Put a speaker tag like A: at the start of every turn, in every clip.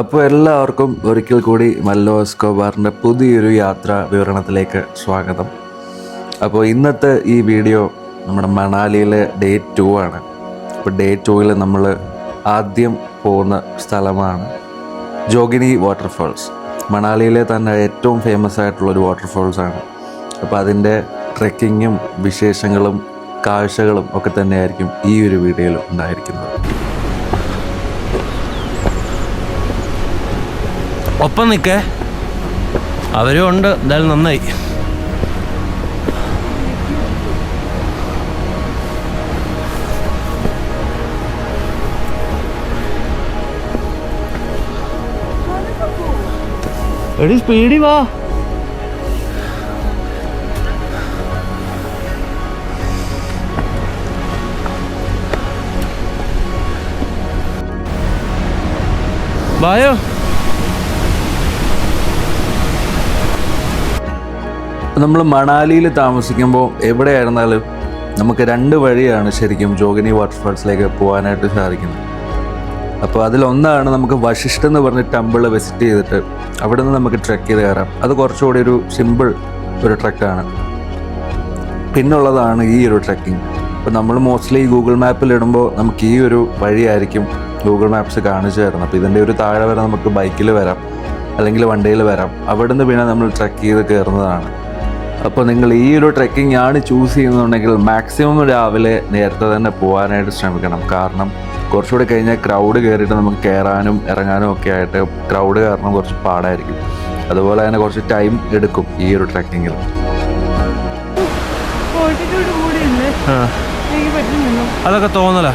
A: അപ്പോൾ എല്ലാവർക്കും ഒരിക്കൽ കൂടി മല്ലോ എസ്കോബാറിൻ്റെ പുതിയൊരു യാത്രാ വിവരണത്തിലേക്ക് സ്വാഗതം. അപ്പോൾ ഇന്നത്തെ ഈ വീഡിയോ നമ്മുടെ മണാലിയിലെ ഡേ 2 ആണ്. അപ്പോൾ ഡേ 2-ൽ നമ്മൾ ആദ്യം പോകുന്ന സ്ഥലമാണ് ജോഗിനി വാട്ടർഫാൾസ്. മണാലിയിലെ തന്നെ ഏറ്റവും ഫേമസ് ആയിട്ടുള്ളൊരു വാട്ടർഫാൾസാണ്. അപ്പോൾ അതിൻ്റെ ട്രെക്കിങ്ങും വിശേഷങ്ങളും കാഴ്ചകളും ഒക്കെ തന്നെയായിരിക്കും ഈ ഒരു വീഡിയോയിൽ ഉണ്ടായിരിക്കുന്നത്.
B: ഒപ്പം നിൽക്കേ, അവരും ഉണ്ട്. എന്തായാലും നന്നായി. എടി സ്പീഡി വാ. വായോ.
A: നമ്മൾ മണാലിയിൽ താമസിക്കുമ്പോൾ എവിടെയായിരുന്നാലും നമുക്ക് 2 വഴിയാണ് ശരിക്കും ജോഗിനി വാട്ടർഫാൾസിലേക്ക് പോകാനായിട്ട് സാധിക്കുന്നത്. അപ്പോൾ അതിലൊന്നാണ് നമുക്ക് വശിഷ്ഠ എന്ന് പറഞ്ഞ ടെമ്പിൾ വിസിറ്റ് ചെയ്തിട്ട് അവിടെ നിന്ന് നമുക്ക് ട്രെക്ക് ചെയ്ത് കയറാം. അത് കുറച്ചുകൂടി ഒരു സിമ്പിൾ ഒരു ട്രെക്കാണ്. പിന്നുള്ളതാണ് ഈ ഒരു ട്രെക്കിംഗ്. അപ്പോൾ നമ്മൾ മോസ്റ്റ്ലി ഗൂഗിൾ മാപ്പിൽ ഇടുമ്പോൾ നമുക്ക് ഈ ഒരു വഴിയായിരിക്കും ഗൂഗിൾ മാപ്സ് കാണിച്ചു തരുന്നത്. അപ്പോൾ ഇതിൻ്റെ ഒരു താഴെ വരെ നമുക്ക് ബൈക്കിൽ വരാം, അല്ലെങ്കിൽ വണ്ടിയിൽ വരാം. അവിടെ നിന്ന് പിന്നെ നമ്മൾ ട്രെക്ക് ചെയ്ത് കയറുന്നതാണ്. അപ്പോൾ നിങ്ങൾ ഈ ഒരു ട്രെക്കിംഗ് ആണ് ചൂസ് ചെയ്യുന്നുണ്ടെങ്കിൽ മാക്സിമം രാവിലെ നേരത്തെ തന്നെ പോകാനായിട്ട് ശ്രമിക്കണം. കാരണം കുറച്ചുകൂടി കഴിഞ്ഞാൽ ക്രൗഡ് കയറിയിട്ട് നമുക്ക് കയറാനും ഇറങ്ങാനും ഒക്കെ ആയിട്ട് ക്രൗഡ് കാരണം കുറച്ച് പാടായിരിക്കും. അതുപോലെ തന്നെ കുറച്ച് ടൈം എടുക്കും ഈ ഒരു ട്രെക്കിങ്ങിൽ.
B: അതൊക്കെ തോന്നല.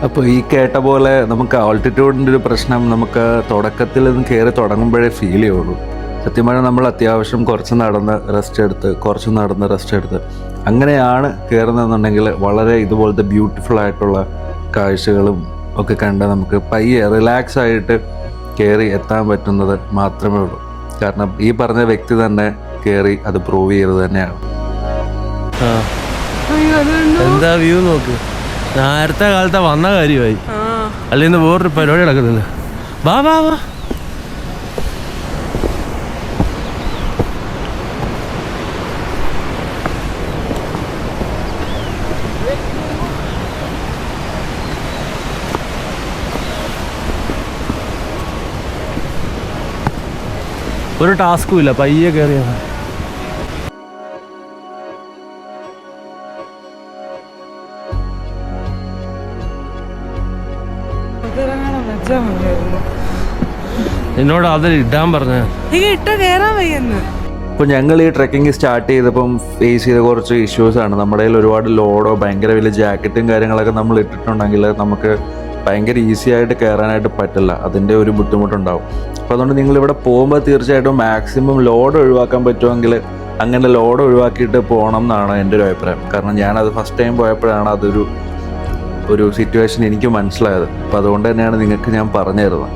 A: അപ്പോൾ ഈ കേട്ട പോലെ നമുക്ക് ആൾട്ടിറ്റ്യൂഡിൻ്റെ ഒരു പ്രശ്നം നമുക്ക് തുടക്കത്തിൽ നിന്ന് കയറി തുടങ്ങുമ്പോഴേ ഫീൽ ചെയ്യുള്ളൂ. സത്യം പറഞ്ഞാൽ നമ്മൾ അത്യാവശ്യം കുറച്ച് നടന്ന് റെസ്റ്റ് എടുത്ത് അങ്ങനെയാണ് കയറുന്നതെന്നുണ്ടെങ്കിൽ വളരെ ഇതുപോലത്തെ ബ്യൂട്ടിഫുൾ ആയിട്ടുള്ള കാഴ്ചകളും ഒക്കെ കണ്ട് നമുക്ക് പയ്യെ റിലാക്സ് ആയിട്ട് കയറി എത്താൻ പറ്റുന്നത് മാത്രമേ ഉള്ളൂ. കാരണം ഈ പറഞ്ഞ വ്യക്തി തന്നെ കയറി അത് പ്രൂവ് ചെയ്തത് തന്നെയാണ്.
B: എന്താ വ്യൂ നോക്ക്. നേരത്തെ കാലത്തെ വന്ന കാര്യമായി. അല്ലെങ്കിൽ വേറൊരു പരിപാടി നടക്കുന്നില്ല. വാ വാ വാ. ഒരു ടാസ്കും ഇല്ല, പയ്യെ കയറിയാണ്. എന്നോട് അതിൽ ഇടാൻ പറഞ്ഞ
A: ഇപ്പോൾ ഞങ്ങൾ ഈ ട്രെക്കിംഗ് സ്റ്റാർട്ട് ചെയ്തപ്പം ഫേസ് ചെയ്ത കുറച്ച് ഇഷ്യൂസാണ്. നമ്മുടെ കയ്യിൽ ഒരുപാട് ലോഡോ ഭയങ്കര വലിയ ജാക്കറ്റും കാര്യങ്ങളൊക്കെ നമ്മൾ ഇട്ടിട്ടുണ്ടെങ്കിൽ നമുക്ക് ഭയങ്കര ഈസി ആയിട്ട് കയറാനായിട്ട് പറ്റില്ല. അതിൻ്റെ ഒരു ബുദ്ധിമുട്ടുണ്ടാവും. അപ്പോൾ അതുകൊണ്ട് നിങ്ങളിവിടെ പോകുമ്പോൾ തീർച്ചയായിട്ടും മാക്സിമം ലോഡ് ഒഴിവാക്കാൻ പറ്റുമെങ്കിൽ അങ്ങനെ ലോഡ് ഒഴിവാക്കിയിട്ട് പോകണം എന്നാണ് എൻ്റെ ഒരു അഭിപ്രായം. കാരണം ഞാനത് ഫസ്റ്റ് ടൈം പോയപ്പോഴാണ് ഒരു സിറ്റുവേഷൻ എനിക്ക് മനസ്സിലായത്. അപ്പോൾ അതുകൊണ്ട് തന്നെയാണ് നിങ്ങൾക്ക് ഞാൻ പറഞ്ഞു തരുന്നത്.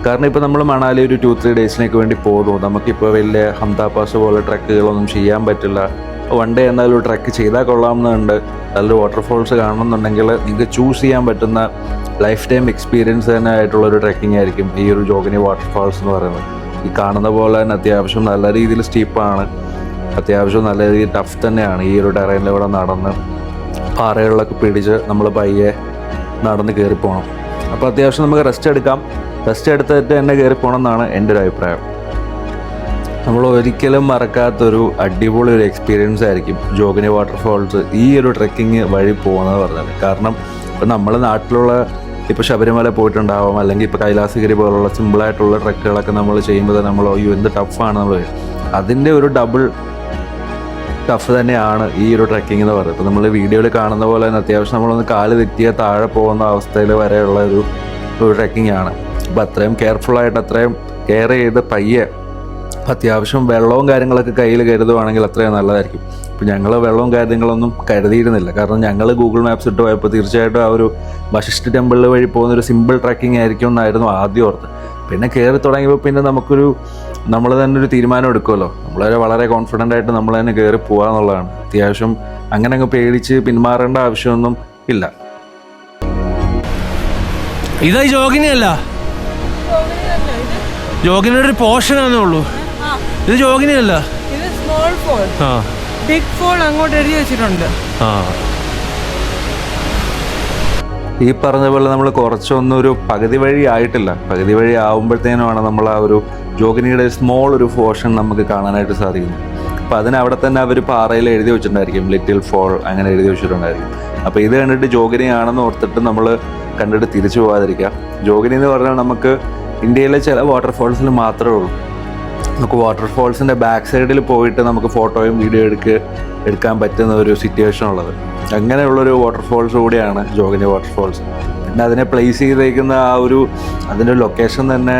A: കാരണം ഇപ്പോൾ നമ്മൾ മണാലി ഒരു 2-3 ഡേയ്സിനൊക്കെ വേണ്ടി പോകുന്നു. നമുക്കിപ്പോൾ വലിയ ഹംദാ പാസ് പോലെ ട്രക്കുകളൊന്നും ചെയ്യാൻ പറ്റില്ല. 1 ഡേ എന്നാലും ട്രക്ക് ചെയ്താൽ കൊള്ളാമെന്നുണ്ട്. നല്ലൊരു വാട്ടർഫോൾസ് കാണണമെന്നുണ്ടെങ്കിൽ നിങ്ങൾക്ക് ചൂസ് ചെയ്യാൻ പറ്റുന്ന ലൈഫ് ടൈം എക്സ്പീരിയൻസ് തന്നെ ആയിട്ടുള്ളൊരു ട്രെക്കിംഗ് ആയിരിക്കും ഈ ഒരു ജോഗിനി വാട്ടർഫാൾസ് എന്ന് പറയുന്നത്. ഈ കാണുന്ന പോലെ തന്നെ അത്യാവശ്യം നല്ല രീതിയിൽ സ്റ്റീപ്പാണ്, അത്യാവശ്യം നല്ല രീതിയിൽ ടഫ് തന്നെയാണ്. ഈ ഒരു ടെറൈനിലൂടെ നടന്ന് പാറകളിലൊക്കെ പിടിച്ച് നമ്മൾ പയ്യെ നടന്ന് കയറിപ്പോകണം. അപ്പോൾ അത്യാവശ്യം നമുക്ക് റെസ്റ്റ് എടുത്തിട്ട് തന്നെ കയറിപ്പോകണം എന്നാണ് എൻ്റെ ഒരു അഭിപ്രായം. നമ്മൾ ഒരിക്കലും മറക്കാത്തൊരു അടിപൊളി ഒരു എക്സ്പീരിയൻസ് ആയിരിക്കും ജോഗിനി വാട്ടർഫാൾസ് ഈ ഒരു ട്രെക്കിങ് വഴി പോകുന്നത് പറഞ്ഞാൽ. കാരണം ഇപ്പം നമ്മൾ നാട്ടിലുള്ള ഇപ്പോൾ ശബരിമല പോയിട്ടുണ്ടാവാം, അല്ലെങ്കിൽ ഇപ്പോൾ കൈലാസഗിരി പോലുള്ള സിമ്പിളായിട്ടുള്ള ട്രെക്കുകളൊക്കെ നമ്മൾ ചെയ്യുമ്പോൾ നമ്മൾ എന്ത് ടഫാണ് നമ്മൾ, അതിൻ്റെ ഒരു ഡബിൾ ടഫ് തന്നെയാണ് ഈ ഒരു ട്രെക്കിംഗ് എന്ന് പറയുന്നത്. ഇപ്പോൾ നമ്മൾ വീഡിയോയിൽ കാണുന്ന പോലെ തന്നെ അത്യാവശ്യം നമ്മളൊന്ന് കാല് തെറ്റിയാൽ താഴെ പോകുന്ന അവസ്ഥയിൽ വരെയുള്ള ഒരു ട്രെക്കിംഗ് ആണ്. അപ്പോൾ അത്രയും കെയർഫുള്ളായിട്ട് അത്രയും കെയർ ചെയ്ത് പയ്യെ അത്യാവശ്യം വെള്ളവും കാര്യങ്ങളൊക്കെ കയ്യിൽ കരുതുവാണെങ്കിൽ അത്രയും നല്ലതായിരിക്കും. ഇപ്പോൾ ഞങ്ങൾ വെള്ളവും കാര്യങ്ങളൊന്നും കരുതിയിരുന്നില്ല. കാരണം ഞങ്ങൾ ഗൂഗിൾ മാപ്സ് ഇട്ട് പോയപ്പോൾ തീർച്ചയായിട്ടും ആ ഒരു വശിഷ്ഠ ടെമ്പിൾ വഴി പോകുന്നൊരു സിമ്പിൾ ട്രക്കിംഗ് ആയിരിക്കും എന്നായിരുന്നു ആദ്യം ഓർത്ത്. പിന്നെ കയറി തുടങ്ങിയപ്പോൾ പിന്നെ നമ്മൾ തന്നെ ഒരു തീരുമാനം എടുക്കുമല്ലോ. നമ്മൾ വളരെ കോൺഫിഡൻ്റ് ആയിട്ട് നമ്മൾ തന്നെ കയറി പോകാമെന്നുള്ളതാണ്. അത്യാവശ്യം അങ്ങനെ അങ്ങ് പേടിച്ച് പിന്മാറേണ്ട ആവശ്യമൊന്നും ഇല്ല.
B: ഇതായി ജോഗിനി അല്ല, ജോഗിനി ഒരു പോർഷൻ ആണെന്നേ ഉള്ളൂ. ഇത് ജോഗിനി അല്ല,
C: ഇത് സ്മോൾ ഫോൾ. ബിഗ് ഫോൾ അങ്ങോട്ട് എഴുതി വെച്ചിട്ടുണ്ട്.
A: ഈ പറഞ്ഞ പോലെ നമ്മൾ കുറച്ചൊന്നും ഒരു പകുതി വഴി ആയിട്ടില്ല. പകുതി വഴി ആവുമ്പോഴത്തേനുമാണ് നമ്മൾ ആ ഒരു ജോഗിനിയുടെ സ്മോൾ ഒരു പോർഷൻ നമുക്ക് കാണാനായിട്ട് സാധിക്കുന്നു. അപ്പോൾ അതിനവിടെ തന്നെ അവർ പാറയിൽ എഴുതി വെച്ചിട്ടുണ്ടായിരിക്കും ലിറ്റിൽ ഫോൾ, അങ്ങനെ എഴുതി വെച്ചിട്ടുണ്ടായിരിക്കും. അപ്പോൾ ഇത് കണ്ടിട്ട് ജോഗിനി ആണെന്ന് ഓർത്തിട്ട് നമ്മൾ കണ്ടിട്ട് തിരിച്ചു പോകാതിരിക്കുക. ജോഗിനി എന്ന് പറഞ്ഞാൽ നമുക്ക് ഇന്ത്യയിലെ ചില വാട്ടർഫോൾസിൽ മാത്രമേ ഉള്ളൂ. നമുക്ക് വാട്ടർഫോൾസിൻ്റെ ബാക്ക് സൈഡിൽ പോയിട്ട് നമുക്ക് ഫോട്ടോയും വീഡിയോ എടുക്കാൻ പറ്റുന്ന ഒരു സിറ്റുവേഷൻ ഉള്ളത്. അങ്ങനെയുള്ളൊരു വാട്ടർഫോൾസ് കൂടിയാണ് ജോഗിനി വാട്ടർഫോൾസ്. പിന്നെ അതിനെ പ്ലേസ് ചെയ്തേക്കുന്ന ആ ഒരു അതിൻ്റെ ലൊക്കേഷൻ തന്നെ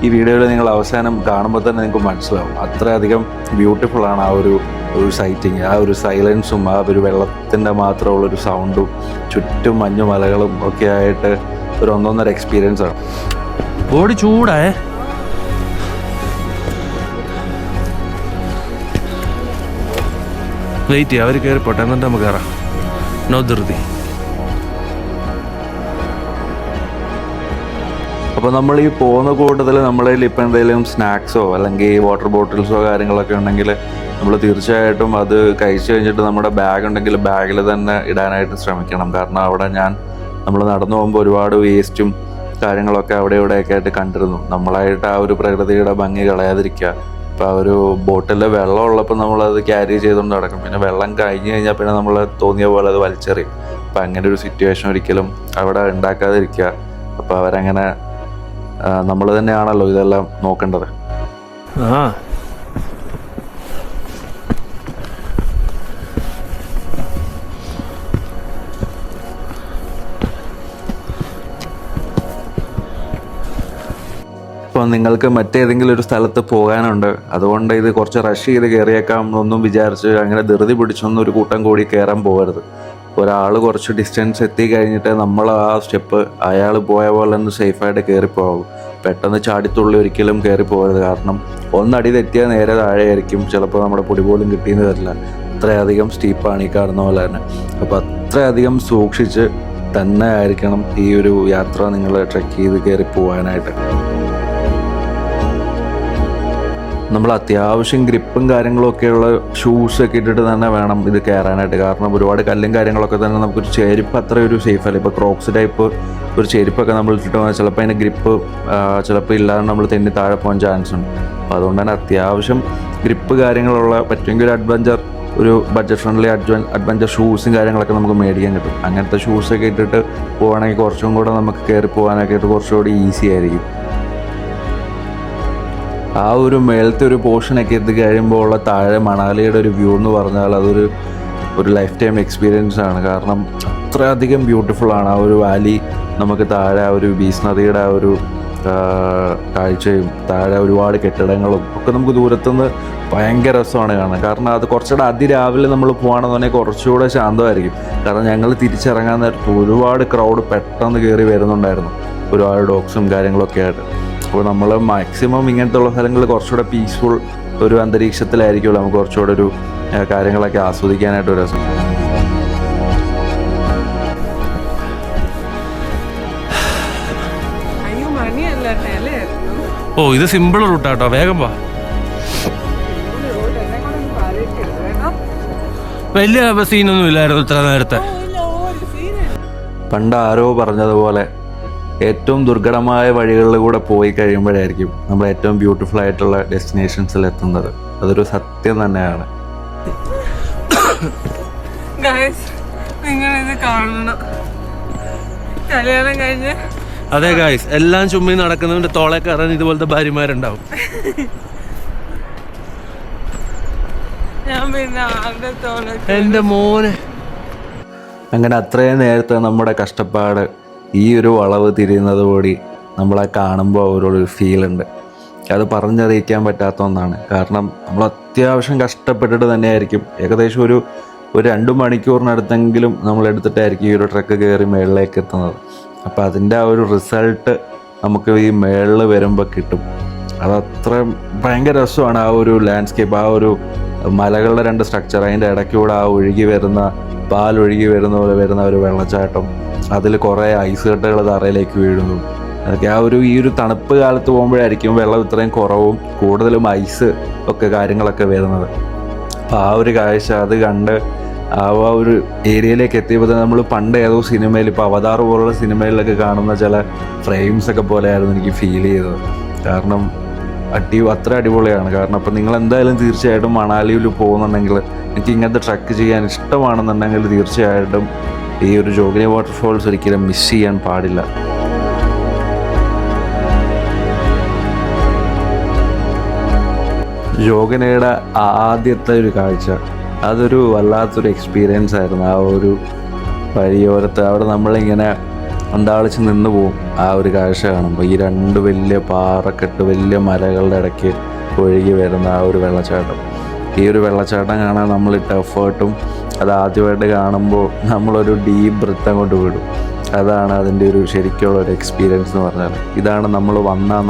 A: ഈ വീഡിയോയിൽ നിങ്ങൾ അവസാനം കാണുമ്പോൾ തന്നെ നിങ്ങൾക്ക് മനസ്സിലാവും. അത്രയധികം ബ്യൂട്ടിഫുള്ളാണ് ആ ഒരു സൈറ്റിങ്. ആ ഒരു സൈലൻസും ആ ഒരു വെള്ളത്തിൻ്റെ മാത്രമുള്ളൊരു സൗണ്ടും ചുറ്റും മഞ്ഞു മലകളും ഒക്കെ ആയിട്ട് ഒരു ഒന്നൊന്നര എക്സ്പീരിയൻസ് ആണ്.
B: ബോഡി ചൂടായേ. വെയിറ്റ് ചെയ്യാം, അവർ കയറി പോട്ടെ, എന്നിട്ട് നമുക്ക് കയറാം. നോ ധൃതി.
A: അപ്പോൾ നമ്മൾ ഈ പോകുന്ന കൂട്ടത്തിൽ നമ്മുടെ കയ്യിൽ ഇപ്പം എന്തെങ്കിലും സ്നാക്സോ അല്ലെങ്കിൽ വാട്ടർ ബോട്ടിൽസോ കാര്യങ്ങളൊക്കെ ഉണ്ടെങ്കിൽ നമ്മൾ തീർച്ചയായിട്ടും അത് കഴിച്ചു കഴിഞ്ഞിട്ട് നമ്മുടെ ബാഗ് ഉണ്ടെങ്കിൽ ബാഗിൽ തന്നെ ഇടാനായിട്ട് ശ്രമിക്കണം. കാരണം അവിടെ നമ്മൾ നടന്നു പോകുമ്പോൾ ഒരുപാട് വേസ്റ്റും കാര്യങ്ങളൊക്കെ അവിടെ ഇവിടെയൊക്കെ ആയിട്ട് കണ്ടിരുന്നു. നമ്മളായിട്ട് ആ ഒരു പ്രകൃതിയുടെ ഭംഗി കളയാതിരിക്കുക. ഇപ്പോൾ ആ ഒരു ബോട്ടിൽ വെള്ളം ഉള്ളപ്പോൾ നമ്മളത് ക്യാരി ചെയ്തുകൊണ്ട് നടക്കും. പിന്നെ വെള്ളം കഴിഞ്ഞ് കഴിഞ്ഞാൽ പിന്നെ നമ്മൾ തോന്നിയ പോലെ അത് വലിച്ചെറിയും. അപ്പം അങ്ങനെ ഒരു സിറ്റുവേഷൻ ഒരിക്കലും അവിടെ ഉണ്ടാക്കാതിരിക്കുക. അപ്പോൾ അവരങ്ങനെ നമ്മൾ തന്നെയാണല്ലോ ഇതെല്ലാം നോക്കേണ്ടത്. ഇപ്പോൾ നിങ്ങൾക്ക് മറ്റേതെങ്കിലും ഒരു സ്ഥലത്ത് പോകാനുണ്ട്, അതുകൊണ്ട് ഇത് കുറച്ച് റഷ് ചെയ്ത് കയറിയേക്കാം എന്നൊന്നും വിചാരിച്ച് അങ്ങനെ ധൃതി പിടിച്ചൊന്നും ഒരു കൂട്ടം കൂടി കയറാൻ പോകരുത്. ഒരാൾ കുറച്ച് ഡിസ്റ്റൻസ് എത്തി കഴിഞ്ഞിട്ട് നമ്മൾ ആ സ്റ്റെപ്പ് അയാൾ പോയ പോലെ ഒന്ന് സേഫായിട്ട് കയറിപ്പോകും. പെട്ടെന്ന് ചാടിത്തുള്ളി ഒരിക്കലും കയറി പോകരുത്. കാരണം ഒന്നടി തെറ്റിയാൽ നേരെ താഴെയായിരിക്കും. ചിലപ്പോൾ നമ്മുടെ പൊടി പോലും കിട്ടിയെന്ന് വരില്ല. അത്രയധികം സ്റ്റീപ്പാണ് ഈ കാണുന്ന പോലെ തന്നെ. അപ്പോൾ അത്രയധികം സൂക്ഷിച്ച് തന്നെ ആയിരിക്കണം ഈ ഒരു യാത്ര നിങ്ങൾ ട്രെക്ക് ചെയ്ത് കയറി പോകാനായിട്ട്. നമ്മൾ അത്യാവശ്യം ഗ്രിപ്പും കാര്യങ്ങളൊക്കെയുള്ള ഷൂസൊക്കെ ഇട്ടിട്ട് തന്നെ വേണം ഇത് കയറാനായിട്ട്. കാരണം ഒരുപാട് കല്ലും കാര്യങ്ങളൊക്കെ തന്നെ നമുക്കൊരു ചെരുപ്പ് അത്ര ഒരു സേഫ് അല്ല. ഇപ്പോൾ ക്രോക്സ് ടൈപ്പ് ഒരു ചെരുപ്പൊക്കെ നമ്മൾ ഇട്ടിട്ട് പോകാൻ ചിലപ്പോൾ അതിൻ്റെ ഗ്രിപ്പ് ചിലപ്പോൾ ഇല്ലാതെ നമ്മൾ തെന്നി താഴെ പോകാൻ ചാൻസ് ഉണ്ട്. അപ്പോൾ അതുകൊണ്ട് തന്നെ അത്യാവശ്യം ഗ്രിപ്പ് കാര്യങ്ങളുള്ള പറ്റുമെങ്കിൽ ഒരു ബഡ്ജറ്റ് ഫ്രണ്ട്ലി അഡ്വഞ്ചർ ഷൂസും കാര്യങ്ങളൊക്കെ നമുക്ക് മേടിക്കാൻ കിട്ടും. അങ്ങനത്തെ ഷൂസൊക്കെ ഇട്ടിട്ട് പോവുകയാണെങ്കിൽ കുറച്ചും കൂടെ നമുക്ക് കയറി പോകാനൊക്കെ ആയിട്ട് കുറച്ചുകൂടി ഈസി ആയിരിക്കും. ആ ഒരു മേളത്തെ ഒരു പോർഷനൊക്കെ എത്തി കഴിയുമ്പോൾ ഉള്ള താഴെ മണാലിയുടെ ഒരു വ്യൂ എന്ന് പറഞ്ഞാൽ അതൊരു ലൈഫ് ടൈം എക്സ്പീരിയൻസ് ആണ്. കാരണം അത്രയധികം ബ്യൂട്ടിഫുള്ളാണ് ആ ഒരു വാലി. നമുക്ക് താഴെ ആ ഒരു ബീസ് നദിയുടെ ആ ഒരു കാഴ്ചയും താഴെ ഒരുപാട് കെട്ടിടങ്ങളും ഒക്കെ നമുക്ക് ദൂരത്തുനിന്ന് ഭയങ്കര രസമാണ് കാണാൻ. കാരണം അത് കുറച്ചുകൂടെ അതിരാവിലെ നമ്മൾ പോകുകയാണെന്നുണ്ടെങ്കിൽ കുറച്ചുകൂടെ ശാന്തമായിരിക്കും. കാരണം ഞങ്ങൾ തിരിച്ചിറങ്ങാൻ നേരത്ത് ഒരുപാട് ക്രൗഡ് പെട്ടെന്ന് കയറി വരുന്നുണ്ടായിരുന്നു, ഒരുപാട് ഡോഗ്സും കാര്യങ്ങളൊക്കെ ആയിട്ട്. അപ്പോൾ നമ്മൾ മാക്സിമം ഇങ്ങനത്തെ ഉള്ള സ്ഥലങ്ങളിൽ കുറച്ചുകൂടെ പീസ്ഫുൾ ഒരു അന്തരീക്ഷത്തിലായിരിക്കുമല്ലോ നമുക്ക് കുറച്ചുകൂടെ ഒരു കാര്യങ്ങളൊക്കെ ആസ്വദിക്കാനായിട്ട് ഒരു രസം.
B: ഓ ഇത് സിമ്പിൾ റൂട്ടാട്ടോ, വേഗം വാ. വലിയ സീനൊന്നും ഇല്ലായിരുന്നു ഇത്ര നേരത്തെ.
A: പണ്ട് ആരോ പറഞ്ഞതുപോലെ ഏറ്റവും ദുർഘടമായ വഴികളിൽ കൂടെ പോയി കഴിയുമ്പോഴായിരിക്കും നമ്മൾ ഏറ്റവും ബ്യൂട്ടിഫുൾ ആയിട്ടുള്ള ഡെസ്റ്റിനേഷൻസിൽ എത്തുന്നത്. അതൊരു സത്യം തന്നെയാണ്.
B: അതെ ഗായ്സ്, എല്ലാം ചുമ്മി നടക്കുന്നതിന്റെ തോളെ കയറാൻ ഇതുപോലത്തെ ഭാര്യമാരുണ്ടാവും. എന്റെ മോനെ.
A: അങ്ങനെ അത്രയും നേരത്തെ നമ്മുടെ കഷ്ടപ്പാട് ഈ ഒരു വളവ് തിരിയുന്നത് കൂടി നമ്മളെ കാണുമ്പോൾ ഒരു ഫീലുണ്ട്. അത് പറഞ്ഞറിയിക്കാൻ പറ്റാത്ത ഒന്നാണ്. കാരണം നമ്മൾ അത്യാവശ്യം കഷ്ടപ്പെട്ടിട്ട് തന്നെയായിരിക്കും ഏകദേശം ഒരു 2 മണിക്കൂറിനടുത്തെങ്കിലും നമ്മളെടുത്തിട്ടായിരിക്കും ഈ ഒരു ട്രക്ക് കയറി മേളിലേക്ക് എത്തുന്നത്. അപ്പോൾ അതിൻ്റെ ആ ഒരു റിസൾട്ട് നമുക്ക് ഈ മേളിൽ വരുമ്പോൾ കിട്ടും. അതത്ര ഭയങ്കര രസമാണ്. ആ ഒരു ലാൻഡ്സ്കേപ്പ്, ആ ഒരു മലകളുടെ 2 സ്ട്രക്ചർ, അതിൻ്റെ ഇടയ്ക്കൂടെ ആ പാലൊഴുകി വരുന്ന പോലെ വരുന്ന ഒരു വെള്ളച്ചാട്ടം, അതിൽ കുറേ ഐസ് കട്ടകൾ തറയിലേക്ക് വീഴുന്നു. അതൊക്കെ ഈ ഒരു തണുപ്പ് കാലത്ത് പോകുമ്പോഴായിരിക്കും വെള്ളം ഇത്രയും കുറവും കൂടുതലും ഐസ് ഒക്കെ കാര്യങ്ങളൊക്കെ വരുന്നത്. അപ്പോൾ ആ ഒരു കാഴ്ച അത് കണ്ട് ആ ഒരു ഏരിയയിലേക്ക് എത്തിയപ്പോൾ നമ്മൾ പണ്ട് ഏതോ സിനിമയിൽ, ഇപ്പോൾ അവതാർ പോലുള്ള സിനിമയിലൊക്കെ കാണുന്ന ചില ഫ്രെയിംസ് ഒക്കെ പോലെയായിരുന്നു എനിക്ക് ഫീൽ ചെയ്തത്. കാരണം അത്ര അടിപൊളിയാണ്. കാരണം അപ്പോൾ നിങ്ങൾ എന്തായാലും തീർച്ചയായിട്ടും മണാലിയിൽ പോകുന്നുണ്ടെങ്കിൽ, എനിക്ക് ഇങ്ങനത്തെ ട്രക്ക് ചെയ്യാൻ ഇഷ്ടമാണെന്നുണ്ടെങ്കിൽ തീർച്ചയായിട്ടും ഈ ഒരു ജോഗിനി വാട്ടർഫോൾസ് ഒരിക്കലും മിസ് ചെയ്യാൻ പാടില്ല. ജോഗിനിയുടെ ആദ്യത്തെ ഒരു കാഴ്ച അതൊരു വല്ലാത്തൊരു എക്സ്പീരിയൻസ് ആയിരുന്നു. ആ ഒരു വഴിയോരത്ത് അവിടെ നമ്മളിങ്ങനെ അന്താളിച്ച് നിന്ന് പോവും ആ ഒരു കാഴ്ച കാണുമ്പോൾ. ഈ രണ്ട് വലിയ പാറക്കെട്ട്, വലിയ മലകളുടെ ഇടയ്ക്ക് ഒഴുകി വരുന്ന ആ ഒരു വെള്ളച്ചാട്ടം. ഈ ഒരു വെള്ളച്ചാട്ടം കാണാൻ നമ്മളിട്ട എഫേർട്ടും അത് ആദ്യമായിട്ട് കാണുമ്പോൾ നമ്മളൊരു ഡീപ്പ് ബ്രെത്ത് അങ്ങോട്ട് വിടും. അതാണ് അതിൻ്റെ ഒരു ശരിക്കുള്ള ഒരു എക്സ്പീരിയൻസ് എന്ന് പറഞ്ഞാൽ. ഇതാണ് നമ്മൾ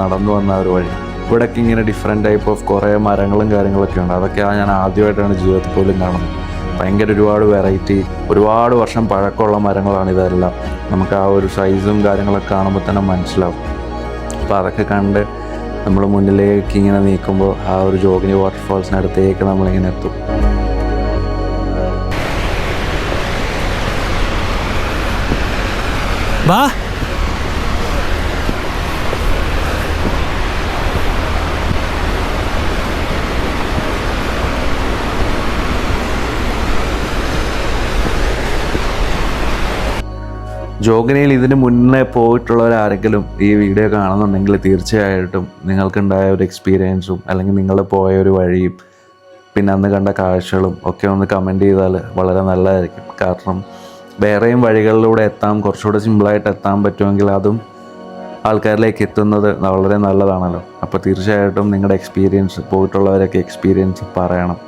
A: നടന്നു വന്ന ഒരു വഴി. ഇവിടെയൊക്കെ ഇങ്ങനെ ഡിഫറെൻറ്റ് ടൈപ്പ് ഓഫ് കുറേ മരങ്ങളും കാര്യങ്ങളൊക്കെ ഉണ്ട്. അതൊക്കെ ഞാൻ ആദ്യമായിട്ടാണ് ജീവിതത്തിൽ പോലും കാണുന്നത്. ഭയങ്കര ഒരുപാട് വെറൈറ്റി, ഒരുപാട് വർഷം പഴക്കമുള്ള മരങ്ങളാണ് ഇതെല്ലാം. നമുക്ക് ആ ഒരു സൈസും കാര്യങ്ങളൊക്കെ കാണുമ്പോൾ തന്നെ മനസ്സിലാവും. അപ്പോൾ അതൊക്കെ കണ്ട് നമ്മൾ മുന്നിലേക്ക് ഇങ്ങനെ നീക്കുമ്പോൾ ആ ഒരു ജോഗിനി വാട്ടർഫോൾസിനടുത്തേക്ക് നമ്മളിങ്ങനെ എത്തും.
B: വാ,
A: ജോഗിനിയിൽ ഇതിന് മുന്നേ പോയിട്ടുള്ളവരാരെങ്കിലും ഈ വീഡിയോ കാണുന്നുണ്ടെങ്കിൽ തീർച്ചയായിട്ടും നിങ്ങൾക്കുണ്ടായ ഒരു എക്സ്പീരിയൻസും അല്ലെങ്കിൽ നിങ്ങൾ പോയ ഒരു വഴിയും പിന്നെ അന്ന് കണ്ട കാഴ്ചകളും ഒക്കെ ഒന്ന് കമൻറ്റ് ചെയ്താൽ വളരെ നല്ലതായിരിക്കും. കാരണം വേറെയും വഴികളിലൂടെ എത്താം, കുറച്ചുകൂടെ സിമ്പിളായിട്ട് എത്താൻ പറ്റുമെങ്കിൽ അതും ആൾക്കാരിലേക്ക് എത്തുന്നത് വളരെ നല്ലതാണല്ലോ. അപ്പോൾ തീർച്ചയായിട്ടും നിങ്ങളുടെ എക്സ്പീരിയൻസ്, പോയിട്ടുള്ളവരൊക്കെ എക്സ്പീരിയൻസ് പറയണം.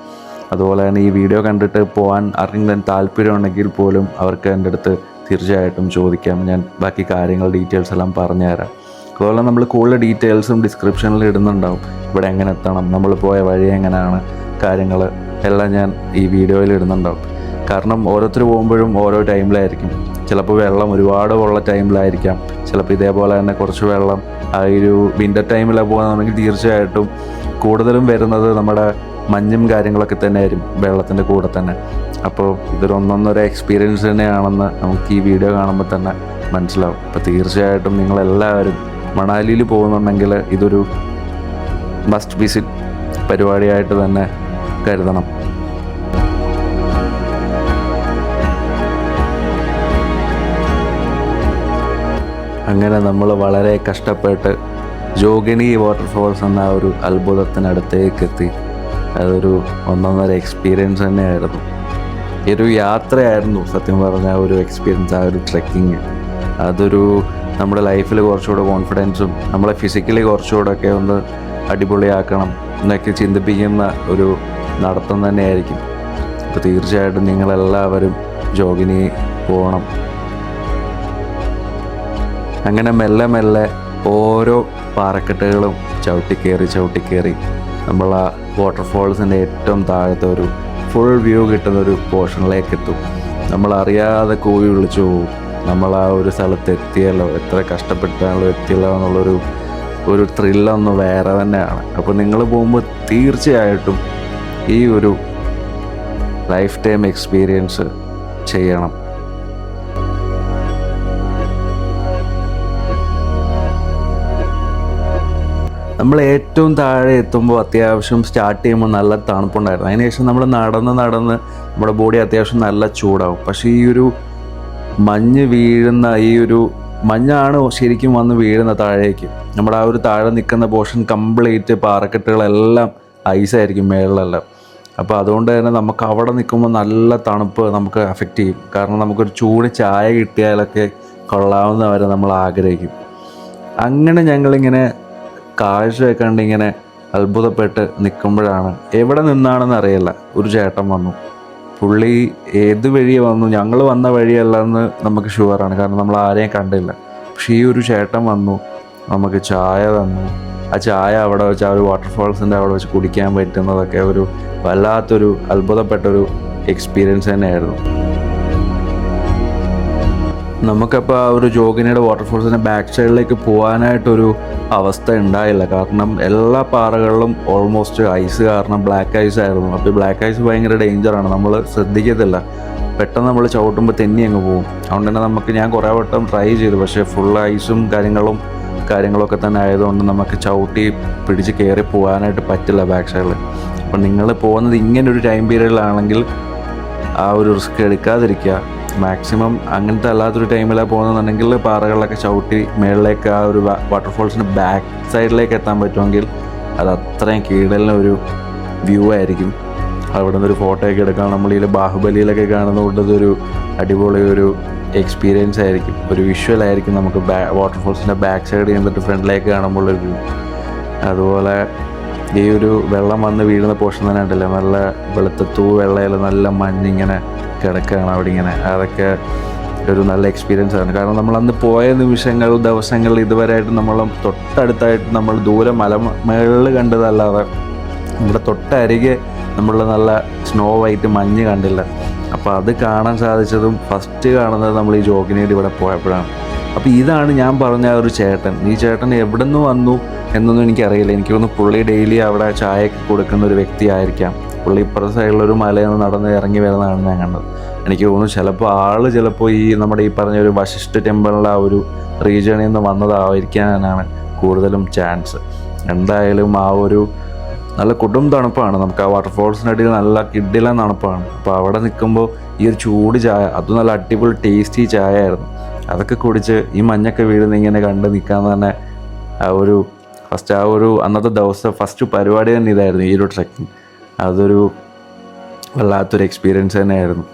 A: അതുപോലെ തന്നെ ഈ വീഡിയോ കണ്ടിട്ട് പോകാൻ ആർക്കെങ്കിലും താല്പര്യമുണ്ടെങ്കിൽ പോലും അവർക്ക് എൻ്റെ അടുത്ത് തീർച്ചയായിട്ടും ചോദിക്കാം. ഞാൻ ബാക്കി കാര്യങ്ങൾ ഡീറ്റെയിൽസ് എല്ലാം പറഞ്ഞുതരാം. അതുപോലെ നമ്മൾ കൂടുതൽ ഡീറ്റെയിൽസും ഡിസ്ക്രിപ്ഷനിൽ ഇടുന്നുണ്ടാവും. ഇവിടെ എങ്ങനെ എത്തണം, നമ്മൾ പോയ വഴി എങ്ങനെയാണ്, കാര്യങ്ങൾ എല്ലാം ഞാൻ ഈ വീഡിയോയിൽ ഇടുന്നുണ്ടാവും. കാരണം ഓരോരുത്തർ പോകുമ്പോഴും ഓരോ ടൈമിലായിരിക്കും. ചിലപ്പോൾ വെള്ളം ഒരുപാട് ഉള്ള ടൈമിലായിരിക്കാം, ചിലപ്പോൾ ഇതേപോലെ തന്നെ കുറച്ച് വെള്ളം ആ ഒരു വിൻ്റർ ടൈമിലാണ് പോകുകയാണെങ്കിൽ തീർച്ചയായിട്ടും കൂടുതലും വരുന്നത് നമ്മുടെ മഞ്ഞും കാര്യങ്ങളൊക്കെ തന്നെ ആയിരിക്കും വെള്ളത്തിൻ്റെ കൂടെ തന്നെ. അപ്പോൾ ഇതൊരു ഒന്നൊന്നര എക്സ്പീരിയൻസ് തന്നെയാണെന്ന് നമുക്ക് ഈ വീഡിയോ കാണുമ്പോൾ തന്നെ മനസ്സിലാവും. അപ്പോൾ തീർച്ചയായിട്ടും നിങ്ങളെല്ലാവരും മണാലിയിൽ പോകുന്നുണ്ടെങ്കിൽ ഇതൊരു മസ്റ്റ് വിസിറ്റ് പരിപാടിയായിട്ട് തന്നെ കരുതണം. അങ്ങനെ നമ്മൾ വളരെ കഷ്ടപ്പെട്ട് ജോഗിനി വാട്ടർഫോൾസ് എന്ന ഒരു അത്ഭുതത്തിനടുത്തേക്ക് എത്തി. അതൊരു ഒന്നൊന്നര എക്സ്പീരിയൻസ് തന്നെയായിരുന്നു. ഈ ഒരു യാത്രയായിരുന്നു സത്യം പറഞ്ഞ ഒരു എക്സ്പീരിയൻസ്. ആ ഒരു ട്രെക്കിങ് അതൊരു നമ്മുടെ ലൈഫിൽ കുറച്ചുകൂടെ കോൺഫിഡൻസും നമ്മളെ ഫിസിക്കലി കുറച്ചുകൂടെ ഒക്കെ ഒന്ന് അടിപൊളിയാക്കണം എന്നൊക്കെ ചിന്തിപ്പിക്കുന്ന ഒരു നടത്തം തന്നെയായിരിക്കും. അപ്പോൾ തീർച്ചയായിട്ടും നിങ്ങളെല്ലാവരും ജോഗിനി പോകണം. അങ്ങനെ മെല്ലെ മെല്ലെ ഓരോ പാറക്കെട്ടുകളും ചവിട്ടിക്കയറി നമ്മൾ ആ വാട്ടർഫോൾസിൻ്റെ ഏറ്റവും താഴത്തെ ഒരു ഫുൾ വ്യൂ കിട്ടുന്നൊരു പോർഷനിലേക്ക് എത്തും. നമ്മളറിയാതെ കൂവി വിളിച്ചു പോകും, നമ്മൾ ആ ഒരു സ്ഥലത്ത് എത്തിയല്ലോ, എത്ര കഷ്ടപ്പെട്ടാണല്ലോ എത്തിയല്ലോ എന്നുള്ളൊരു ത്രില്ലൊന്ന് വേറെ തന്നെയാണ്. അപ്പോൾ നിങ്ങൾ പോകുമ്പോൾ തീർച്ചയായിട്ടും ഈ ഒരു ലൈഫ് ടൈം എക്സ്പീരിയൻസ് ചെയ്യണം. നമ്മൾ ഏറ്റവും താഴെ എത്തുമ്പോൾ അത്യാവശ്യം സ്റ്റാർട്ട് ചെയ്യുമ്പോൾ നല്ല തണുപ്പുണ്ടായിരുന്നു. അതിനുശേഷം നമ്മൾ നടന്ന് നമ്മുടെ ബോഡി അത്യാവശ്യം നല്ല ചൂടാവും. പക്ഷേ ഈ ഒരു മഞ്ഞ് വീഴുന്ന മഞ്ഞാണ് ശരിക്കും വന്ന് വീഴുന്ന താഴേക്ക്. നമ്മുടെ ആ ഒരു താഴെ നിൽക്കുന്ന പോർഷൻ കംപ്ലീറ്റ് പാറക്കെട്ടുകളെല്ലാം ഐസായിരിക്കും മേളിലെല്ലാം. അപ്പോൾ അതുകൊണ്ട് തന്നെ നമുക്ക് അവിടെ നിൽക്കുമ്പോൾ നല്ല തണുപ്പ് നമുക്ക് അഫക്റ്റ് ചെയ്യും. കാരണം നമുക്കൊരു ചൂട് ചായ കിട്ടിയാലൊക്കെ കൊള്ളാവുന്നവരെ നമ്മൾ ആഗ്രഹിക്കും. അങ്ങനെ ഞങ്ങളിങ്ങനെ കാഴ്ച കണ്ട് ഇങ്ങനെ അത്ഭുതപ്പെട്ട് നിൽക്കുമ്പോഴാണ്, എവിടെ നിന്നാണെന്ന് അറിയില്ല, ഒരു ചേട്ടൻ വന്നു. പുള്ളി ഏത് വഴിയെ വന്നു, ഞങ്ങൾ വന്ന വഴിയല്ലെന്ന് നമുക്ക് ഷുവറാണ്, കാരണം നമ്മൾ ആരെയും കണ്ടില്ല. പക്ഷേ ഈ ഒരു ചേട്ടൻ വന്നു, നമുക്ക് ചായ തന്നു. ആ ചായ അവിടെ വെച്ച്, ആ ഒരു വാട്ടർഫോൾസിൻ്റെ അവിടെ വെച്ച് കുടിക്കാൻ പറ്റുന്നതൊക്കെ ഒരു വല്ലാത്തൊരു അത്ഭുതപ്പെട്ടൊരു എക്സ്പീരിയൻസ് തന്നെയായിരുന്നു. നമുക്കപ്പോൾ ആ ഒരു ജോഗിനിയുടെ വാട്ടർഫോൾസിൻ്റെ ബാക്ക് സൈഡിലേക്ക് പോകാനായിട്ടൊരു അവസ്ഥ ഉണ്ടായില്ല. കാരണം എല്ലാ പാറകളിലും ഓൾമോസ്റ്റ് ഐസ് കാരണം ബ്ലാക്ക് ഐസ് ആയിരുന്നു. അപ്പോൾ ബ്ലാക്ക് ഐസ് ഭയങ്കര ഡേഞ്ചറാണ്, നമ്മൾ ശ്രദ്ധിക്കത്തില്ല, പെട്ടെന്ന് നമ്മൾ ചവിട്ടുമ്പോൾ തെന്നി അങ്ങ് പോകും. അതുകൊണ്ട് തന്നെ ഞാൻ കുറേ വട്ടം ട്രൈ ചെയ്തു, പക്ഷേ ഫുൾ ഐസും കാര്യങ്ങളൊക്കെ തന്നെ ആയതുകൊണ്ട് നമുക്ക് ചവിട്ടി പിടിച്ച് കയറി പോകാനായിട്ട് പറ്റില്ല ബാക്ക് സൈഡിൽ. അപ്പോൾ നിങ്ങൾ പോകുന്നത് ഇങ്ങനെ ഒരു ടൈം പീരീഡിലാണെങ്കിൽ ആ ഒരു റിസ്ക് എടുക്കാതിരിക്കുക. മാക്സിമം അങ്ങനത്തെ അല്ലാത്തൊരു ടൈമിലാണ് പോകുന്നതെന്നുണ്ടെങ്കിൽ പാറകളിലൊക്കെ ചവിട്ടി മേളിലേക്ക് ആ ഒരു വാട്ടർഫോൾസിൻ്റെ ബാക്ക് സൈഡിലേക്ക് എത്താൻ പറ്റുമെങ്കിൽ അത് അത്രയും കീഴലിനൊരു വ്യൂ ആയിരിക്കും. അവിടെ നിന്നൊരു ഫോട്ടോയൊക്കെ എടുക്കാൻ നമ്മൾ ഈ ബാഹുബലിയിലൊക്കെ കാണുന്നതുകൊണ്ട് ഇതൊരു അടിപൊളി ഒരു എക്സ്പീരിയൻസ് ആയിരിക്കും, ഒരു വിഷ്വൽ ആയിരിക്കും നമുക്ക് വാട്ടർഫോൾസിൻ്റെ ബാക്ക് സൈഡ് ചെയ്തിട്ട് ഫ്രണ്ടിലേക്ക് കാണുമ്പോൾ ഒരു വ്യൂ. അതുപോലെ ഈ ഒരു വെള്ളം വന്ന് വീഴുന്ന പോർഷൻ തന്നെ ഉണ്ടല്ലോ, നല്ല വെളുത്ത വെള്ളയിൽ നല്ല മഞ്ഞിങ്ങനെ കിടക്കുകയാണ് അവിടെ ഇങ്ങനെ. അതൊക്കെ ഒരു നല്ല എക്സ്പീരിയൻസ് ആണ്. കാരണം നമ്മൾ അന്ന് പോയ ദിവസങ്ങൾ ഇതുവരെയായിട്ട് നമ്മൾ തൊട്ടടുത്തായിട്ട് നമ്മൾ ദൂരെ മലമുകളിൽ കണ്ടതല്ലാതെ നമ്മുടെ തൊട്ടരികെ നമ്മൾ നല്ല സ്നോ വൈറ്റ് മഞ്ഞ് കണ്ടില്ല. അപ്പോൾ അത് കാണാൻ സാധിച്ചതും ഫസ്റ്റ് കാണുന്നത് നമ്മൾ ഈ ജോഗിനിയുടെ ഇവിടെ പോയപ്പോഴാണ്. അപ്പോൾ ഇതാണ് ഞാൻ പറഞ്ഞ ആ ഒരു ചേട്ടൻ. ഈ ചേട്ടൻ എവിടെ നിന്ന് വന്നു എന്നൊന്നും എനിക്കറിയില്ല. എനിക്ക് തോന്നുന്നു പുള്ളി ഡെയിലി അവിടെ ചായയൊക്കെ കൊടുക്കുന്ന ഒരു വ്യക്തിയായിരിക്കാം. പുള്ളി ഇപ്പുറത്തെ സൈഡിലൊരു മലയിൽ നിന്ന് നടന്ന് ഇറങ്ങി വരുന്നതാണ് ഞാൻ കണ്ടത്. എനിക്ക് തോന്നുന്നു ചിലപ്പോൾ ഈ നമ്മുടെ ഈ പറഞ്ഞ ഒരു വശിഷ്ഠ ടെമ്പിളിലെ ആ ഒരു റീജിയണിൽ നിന്ന് വന്നതായിരിക്കാനാണ് കൂടുതലും ചാൻസ്. എന്തായാലും ആ ഒരു നല്ല കൊടും തണുപ്പാണ്, നമുക്ക് ആ വാട്ടർഫോൾസിനടിയിൽ നല്ല കിഡിലൻ തണുപ്പാണ്. അപ്പോൾ അവിടെ നിൽക്കുമ്പോൾ ഈ ഒരു ചൂട് ചായ, അതും നല്ല അടിപൊളി ടേസ്റ്റി ചായ ആയിരുന്നു. അതൊക്കെ കുടിച്ച് ഈ മഞ്ഞൊക്കെ വീഴുന്ന ഇങ്ങനെ കണ്ട് നിൽക്കാമെന്ന് തന്നെ ആ ഒരു അന്നത്തെ ദിവസം ഫസ്റ്റ് പരിപാടി തന്നെ ഇതായിരുന്നു, ഈ ഒരു ട്രെക്കിങ്. അതൊരു വല്ലാത്തൊരു എക്സ്പീരിയൻസ് തന്നെയായിരുന്നു.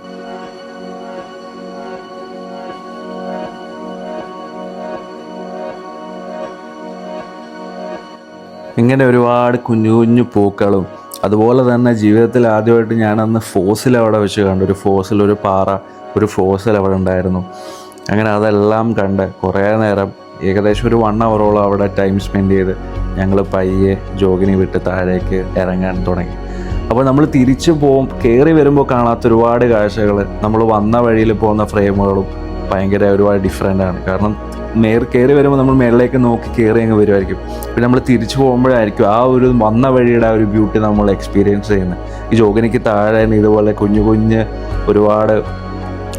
A: ഇങ്ങനെ ഒരുപാട് കുഞ്ഞു കുഞ്ഞു പൂക്കളും, അതുപോലെ തന്നെ ജീവിതത്തിൽ ആദ്യമായിട്ട് ഞാനന്ന് ഫോസിൽ അവിടെ വെച്ച് കണ്ടു. ഒരു പാറ, ഒരു ഫോസിൽ അവിടെ ഉണ്ടായിരുന്നു. അങ്ങനെ അതെല്ലാം കണ്ട് കുറേ നേരം, ഏകദേശം ഒരു 1 അവറോളം അവിടെ ടൈം സ്പെൻഡ് ചെയ്ത് ഞങ്ങൾ പയ്യെ ജോഗിനി വിട്ട് താഴേക്ക് ഇറങ്ങാൻ തുടങ്ങി. അപ്പോൾ നമ്മൾ കയറി വരുമ്പോൾ കാണാത്ത ഒരുപാട് കാഴ്ചകൾ, നമ്മൾ വന്ന വഴിയിൽ പോകുന്ന ഫ്രെയിമുകളും ഭയങ്കര ഒരുപാട് ഡിഫറെൻ്റ് ആണ്. കാരണം കയറി വരുമ്പോൾ നമ്മൾ മേളിലേക്ക് നോക്കി കയറി അങ്ങ് വരുമായിരിക്കും. പിന്നെ നമ്മൾ തിരിച്ചു പോകുമ്പോഴായിരിക്കും ആ ഒരു വന്ന വഴിയുടെ ആ ഒരു ബ്യൂട്ടി നമ്മൾ എക്സ്പീരിയൻസ് ചെയ്യുന്നത്. ഈ ജോഗിനിക്ക് താഴെ ഇതുപോലെ കുഞ്ഞു ഒരുപാട്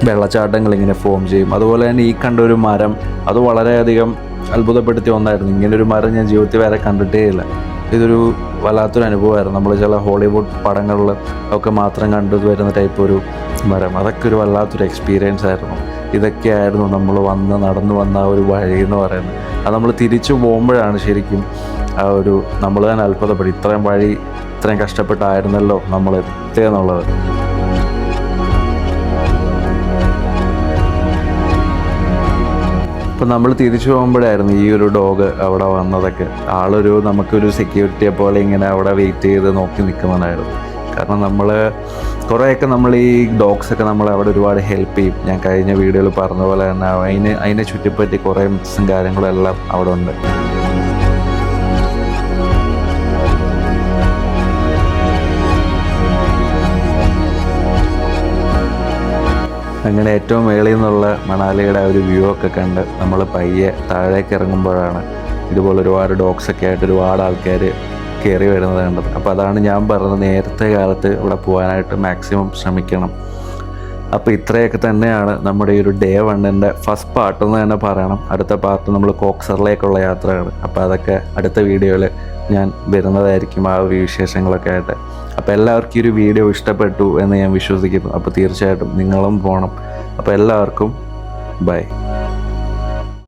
A: വെള്ളച്ചാട്ടങ്ങൾ ഇങ്ങനെ ഫോം ചെയ്യും. അതുപോലെ തന്നെ ഈ കണ്ട ഒരു മരം, അത് വളരെയധികം അത്ഭുതപ്പെടുത്തിയ ഒന്നായിരുന്നു. ഇങ്ങനൊരു മരം ഞാൻ ജീവിതത്തിൽ വേറെ കണ്ടിട്ടേ ഇല്ല. ഇതൊരു വല്ലാത്തൊരു അനുഭവമായിരുന്നു. നമ്മൾ ചില ഹോളിവുഡ് പടങ്ങളിൽ ഒക്കെ മാത്രം കണ്ടു വരുന്ന ടൈപ്പ് ഒരു മരം, അതൊക്കെ ഒരു വല്ലാത്തൊരു എക്സ്പീരിയൻസ് ആയിരുന്നു. ഇതൊക്കെയായിരുന്നു നമ്മൾ നടന്നു വന്ന ആ ഒരു വഴി എന്ന് പറയുന്നത്. അത് നമ്മൾ തിരിച്ചു പോകുമ്പോഴാണ് ശരിക്കും ആ ഒരു നമ്മൾ തന്നെ അത്ഭുതപ്പെടും, ഇത്രയും കഷ്ടപ്പെട്ടായിരുന്നല്ലോ നമ്മൾ എത്തിയെന്നുള്ളത്. അപ്പോൾ നമ്മൾ തിരിച്ചു പോകുമ്പോഴായിരുന്നു ഈ ഒരു ഡോഗ് അവിടെ വന്നതൊക്കെ. നമുക്കൊരു സെക്യൂരിറ്റിയെ പോലെ ഇങ്ങനെ അവിടെ വെയിറ്റ് ചെയ്ത് നോക്കി നിൽക്കുന്നതായിരുന്നു. കാരണം കുറേയൊക്കെ ഈ ഡോഗ്സൊക്കെ നമ്മളെ അവിടെ ഒരുപാട് ഹെൽപ്പ് ചെയ്യും. ഞാൻ കഴിഞ്ഞ വീഡിയോയിൽ പറഞ്ഞ പോലെ തന്നെ അതിനെ ചുറ്റിപ്പറ്റി കുറേ മിക്സും കാര്യങ്ങളും എല്ലാം അവിടെ ഉണ്ട്. അങ്ങനെ ഏറ്റവും മേളിൽ നിന്നുള്ള മണാലിയുടെ ഒരു വ്യൂ ഒക്കെ കണ്ട് നമ്മൾ പയ്യെ താഴേക്ക് ഇറങ്ങുമ്പോഴാണ് ഇതുപോലെ ഒരുപാട് ഡോഗ്സൊക്കെ ആയിട്ട് ഒരുപാട് ആൾക്കാർ കയറി വരുന്നത് കണ്ടത്. അപ്പോൾ അതാണ് ഞാൻ പറഞ്ഞത്, നേരത്തെ കാലത്ത് ഇവിടെ പോകാനായിട്ട് മാക്സിമം ശ്രമിക്കണം. അപ്പോൾ ഇത്രയൊക്കെ തന്നെയാണ് നമ്മുടെ ഈ ഒരു ഡേ 1ൻ്റെ ഫസ്റ്റ് പാർട്ടെന്ന് തന്നെ പറയണം. അടുത്ത പാർട്ട് നമ്മൾ കോക്സറിലേക്കുള്ള യാത്രയാണ്. അപ്പോൾ അതൊക്കെ അടുത്ത വീഡിയോയിൽ ഞാൻ വരുന്നതായിരിക്കും, ആ വിശേഷങ്ങളൊക്കെ ആയിട്ട്. അപ്പോൾ എല്ലാവർക്കും ഈ ഒരു വീഡിയോ ഇഷ്ടപ്പെട്ടു എന്ന് ഞാൻ വിശ്വസിക്കുന്നു. അപ്പോൾ തീർച്ചയായിട്ടും നിങ്ങളും പോകണം. അപ്പോൾ എല്ലാവർക്കും ബൈ.